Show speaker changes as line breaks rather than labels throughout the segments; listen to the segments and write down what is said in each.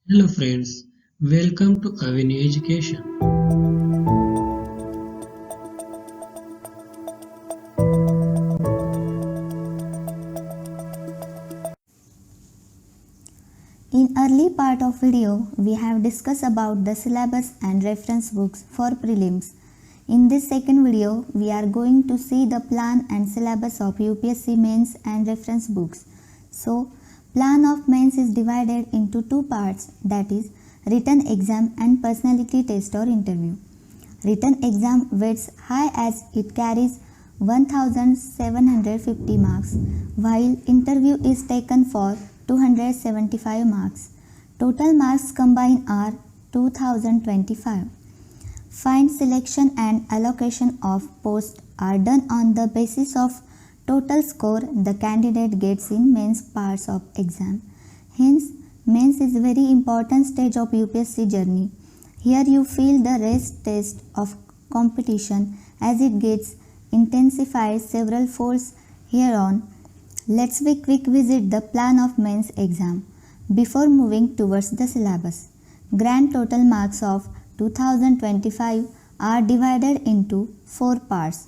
Hello friends, welcome to Avenue Education.
In early part of video, we have discussed about the syllabus and reference books for prelims. In this second video, we are going to see the plan and syllabus of UPSC mains and reference books. So, plan of mains is divided into two parts, that is written exam and personality test or interview. Written exam weights high as it carries 1750 marks, while interview is taken for 275 marks. Total marks combined are 2025. Find selection and allocation of posts are done on the basis of total score the candidate gets in mains parts of exam. Hence, mains is very important stage of UPSC journey. Here you feel the rest test of competition as it gets intensified several folds hereon. Let's be quick visit the plan of mains exam before moving towards the syllabus. Grand total marks of 2025 are divided into four parts.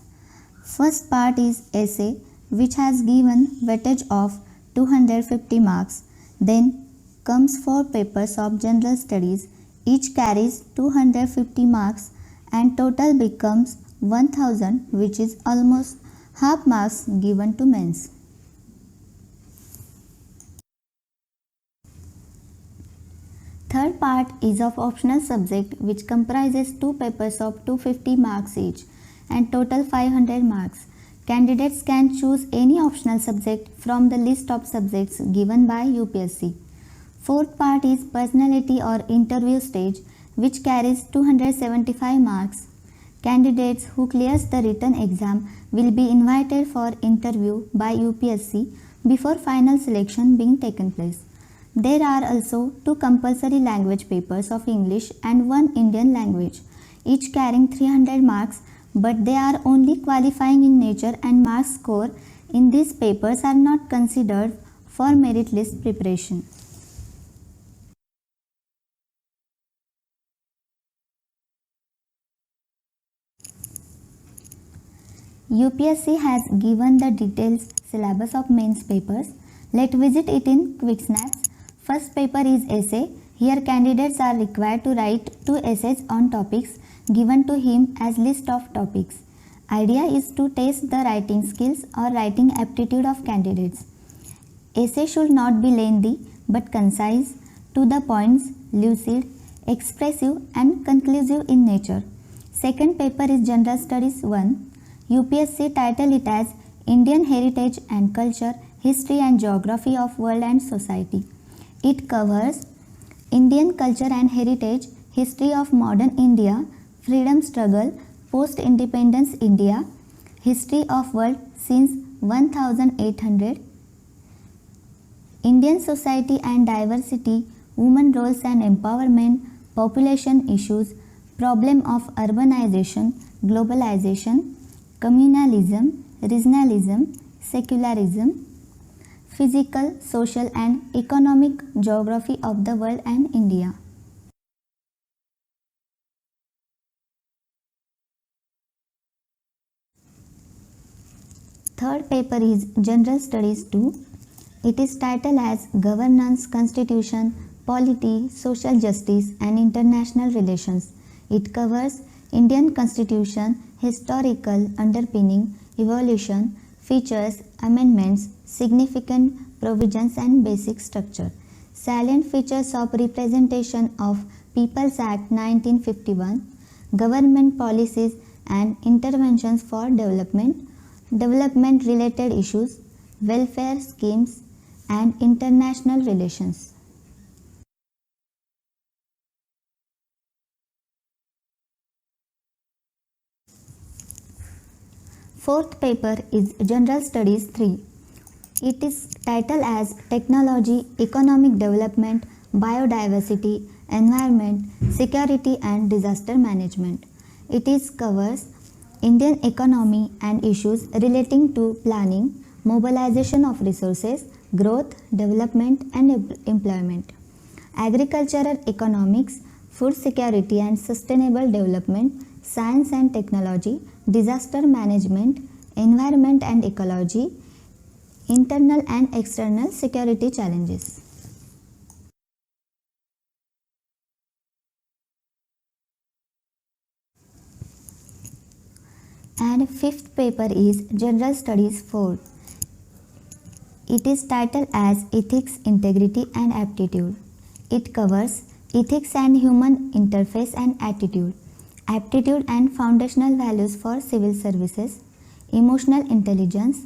First part is essay which has given weightage of 250 marks. Then comes four papers of general studies. Each carries 250 marks and total becomes 1000, which is almost half marks given to mains. Third part is of optional subject which comprises two papers of 250 marks each and total 500 marks. Candidates can choose any optional subject from the list of subjects given by UPSC. Fourth part is personality or interview stage which carries 275 marks. Candidates who clears the written exam will be invited for interview by UPSC before final selection being taken place. There are also two compulsory language papers of English and one Indian language, each carrying 300 marks, but they are only qualifying in nature and marks score in these papers are not considered for merit list preparation. UPSC has given the detailed syllabus of mains papers. Let's visit it in quick snaps. First paper is essay. Here candidates are required to write two essays on topics given to him as list of topics. Idea is to test the writing skills or writing aptitude of candidates. Essay should not be lengthy but concise, to the points, lucid, expressive and conclusive in nature. Second paper is General Studies 1. UPSC title it as Indian Heritage and Culture, History and Geography of World and Society. It covers Indian culture and heritage, history of modern India, freedom struggle, post-independence India, history of world since 1800, Indian society and diversity, women roles and empowerment, population issues, problem of urbanization, globalization, communalism, regionalism, secularism, physical, social and economic geography of the world and India. Third paper is General Studies 2. It is titled as Governance, Constitution, Polity, Social Justice and International Relations. It covers Indian Constitution, historical underpinning, evolution, features, amendments, significant provisions and basic structure. Salient features of representation of People's Act 1951, government policies and interventions for development, development related issues, welfare schemes and international relations. Fourth paper is General Studies 3. It is titled as Technology, Economic Development, Biodiversity, Environment, Security and Disaster Management. It is covers Indian economy and issues relating to planning, mobilization of resources, growth, development and employment. agricultural economics, food security and sustainable development, science and technology, disaster management, environment and ecology, internal and external security challenges. And fifth paper is General Studies 4. It is titled as Ethics, Integrity and Aptitude. It covers ethics and human interface and attitude, aptitude and foundational values for civil services, emotional intelligence,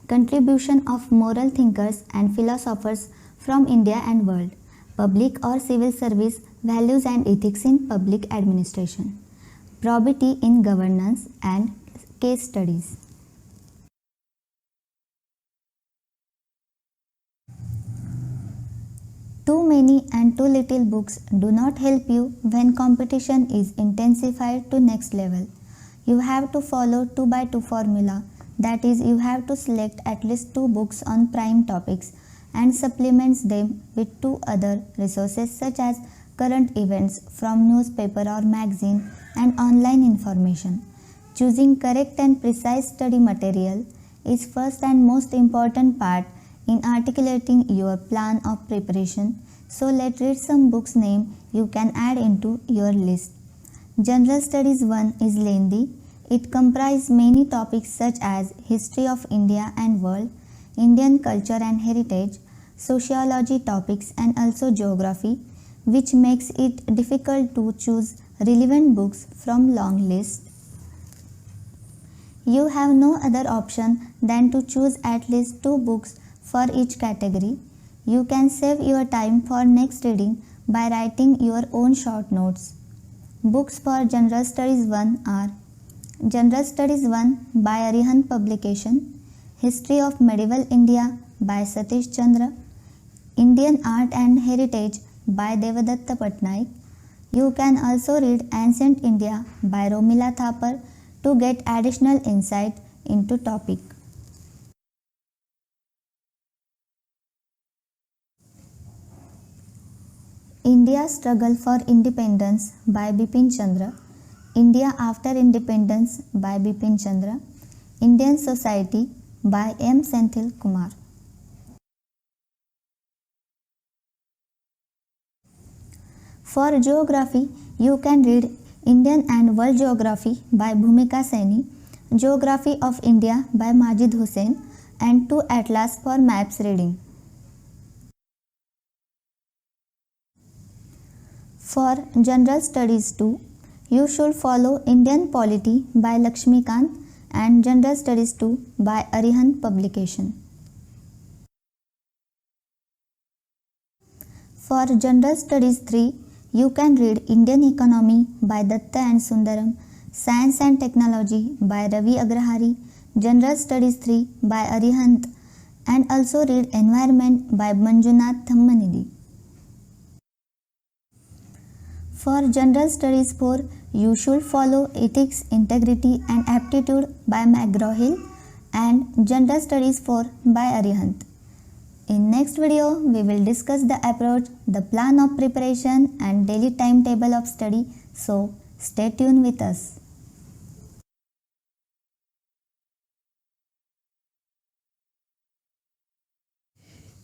contribution of moral thinkers and philosophers from India and world, public or civil service values and ethics in public administration, probity in governance and case studies. Too many and too little books do not help you when competition is intensified to next level. You have to follow 2x2 formula, that is, you have to select at least 2 books on prime topics and supplements them with 2 other resources such as current events from newspaper or magazine and online information. Choosing correct and precise study material is first and most important part in articulating your plan of preparation. So let's read some books name you can add into your list. General Studies 1 is lengthy. It comprises many topics such as history of India and world, Indian culture and heritage, sociology topics and also geography, which makes it difficult to choose relevant books from long list. You have no other option than to choose at least 2 books for each category. You can save your time for next reading by writing your own short notes. Books for General Studies 1 are General Studies 1 by Arihant Publication, History of Medieval India by Satish Chandra, Indian Art and Heritage by Devadatta Patnaik. You can also read Ancient India by Romila Thapar to get additional insight into topic. India's Struggle for Independence by Bipin Chandra, India After Independence by Bipin Chandra, Indian Society by M. Senthil Kumar. For geography, you can read Indian and World Geography by Bhumika Saini, Geography of India by Majid Hussain, and 2 atlas for maps reading. For General Studies 2, you should follow Indian Polity by Lakshmikant and General Studies 2 by Arihant Publication. For General Studies 3, you can read Indian Economy by Datta and Sundaram, Science and Technology by Ravi Agrahari, General Studies 3 by Arihant, and also read Environment by Manjunath Thammanidhi. For General Studies 4, you should follow Ethics, Integrity and Aptitude by McGraw-Hill and General Studies 4 by Arihant. In next video, we will discuss the approach, the plan of preparation and daily timetable of study. So, stay tuned with us.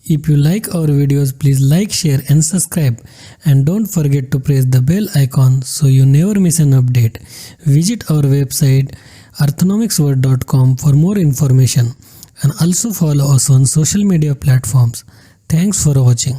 If you like our videos, please like, share and subscribe. And don't forget to press the bell icon so you never miss an update. Visit our website arthonomicsworld.com for more information and also follow us on social media platforms. Thanks for watching.